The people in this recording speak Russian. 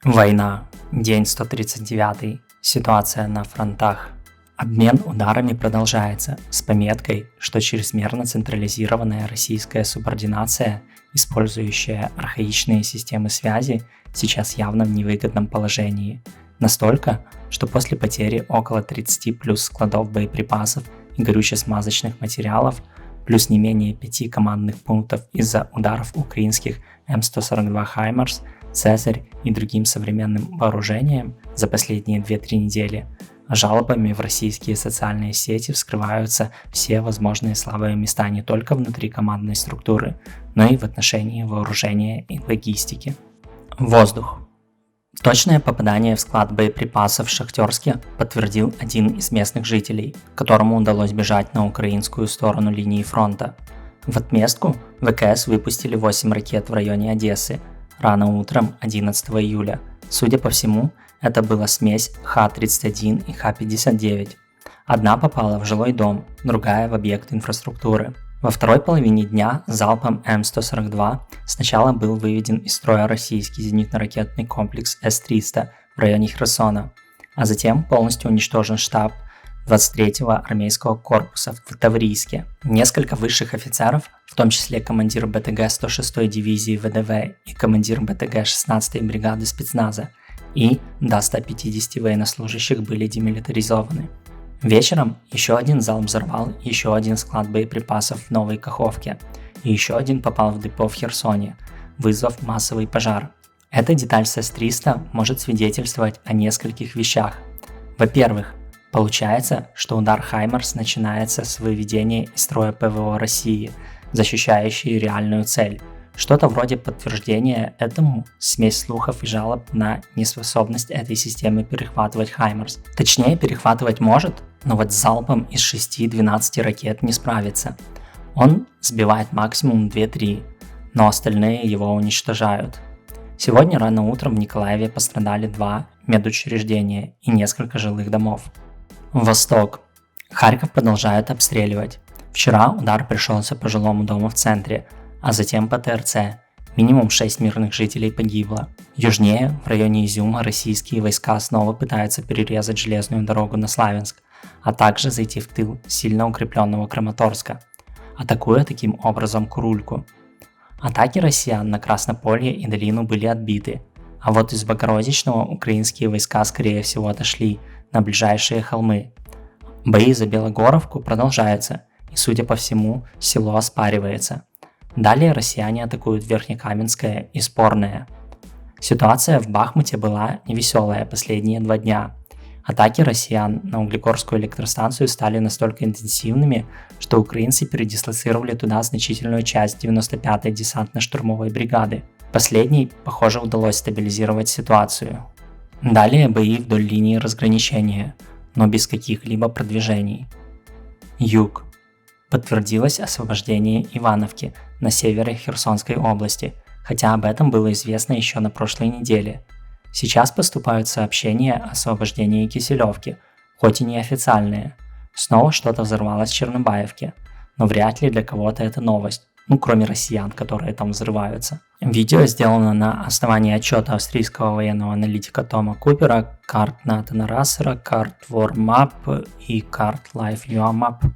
Война. День 139. Ситуация на фронтах. Обмен ударами продолжается с пометкой, что чрезмерно централизированная российская субординация, использующая архаичные системы связи, сейчас явно в невыгодном положении. Настолько, что после потери около 30 плюс складов боеприпасов и горюче-смазочных материалов, плюс не менее 5 командных пунктов из-за ударов украинских М142 «Хаймарс», «Цезарь» и другим современным вооружением за последние 2-3 недели, жалобами в российские социальные сети вскрываются все возможные слабые места не только внутри командной структуры, но и в отношении вооружения и логистики. Воздух. Точное попадание в склад боеприпасов в Шахтерске подтвердил один из местных жителей, которому удалось бежать на украинскую сторону линии фронта. В отместку ВКС выпустили 8 ракет в районе Одессы рано утром 11 июля. Судя по всему, это была смесь Х-31 и Х-59. Одна попала в жилой дом, другая в объект инфраструктуры. Во второй половине дня залпом М142 сначала был выведен из строя российский зенитно-ракетный комплекс С-300 в районе Херсона, а затем полностью уничтожен штаб 23-го армейского корпуса в Таврийске. Несколько высших офицеров, в том числе командир БТГ 106-й дивизии ВДВ и командир БТГ 16-й бригады спецназа, и до 150 военнослужащих были демилитаризованы. Вечером еще один залп взорвал еще один склад боеприпасов в Новой Каховке, и еще один попал в депо в Херсоне, вызвав массовый пожар. Эта деталь с С-300 может свидетельствовать о нескольких вещах. Во-первых, получается, что удар «Хаймарс» начинается с выведения из строя ПВО России, защищающей реальную цель. Что-то вроде подтверждения этому смесь слухов и жалоб на неспособность этой системы перехватывать «Хаймарс». Точнее, перехватывать может, но вот с залпом из 6-12 ракет не справится. Он сбивает максимум 2-3, но остальные его уничтожают. Сегодня рано утром в Николаеве пострадали 2 медучреждения и несколько жилых домов. Восток. Харьков продолжают обстреливать. Вчера удар пришелся по жилому дому в центре, а затем по ТРЦ. Минимум 6 мирных жителей погибло. Южнее, в районе Изюма, российские войска снова пытаются перерезать железную дорогу на Славянск, а также зайти в тыл сильно укрепленного Краматорска, атакуя таким образом Курульку. Атаки россиян на Краснополье и долину были отбиты, а вот из Богородичного украинские войска скорее всего отошли на ближайшие холмы. Бои за Белогоровку продолжаются, и, судя по всему, село оспаривается. Далее россияне атакуют Верхнекаменское и Спорное. Ситуация в Бахмуте была невеселая последние 2 дня. Атаки россиян на Углегорскую электростанцию стали настолько интенсивными, что украинцы передислоцировали туда значительную часть 95-й десантно-штурмовой бригады. Последней, похоже, удалось стабилизировать ситуацию. Далее бои вдоль линии разграничения, но без каких-либо продвижений. Юг. Подтвердилось освобождение Ивановки на севере Херсонской области, хотя об этом было известно еще на прошлой неделе. Сейчас поступают сообщения о освобождении Киселевки, хоть и неофициальные. Снова что-то взорвалось в Чернобаевке, но вряд ли для кого-то это новость, кроме россиян, которые там взрываются. Видео сделано на основании отчета австрийского военного аналитика Тома Купера, карт Натана Рассера, карт War Map и карт Life UA Map.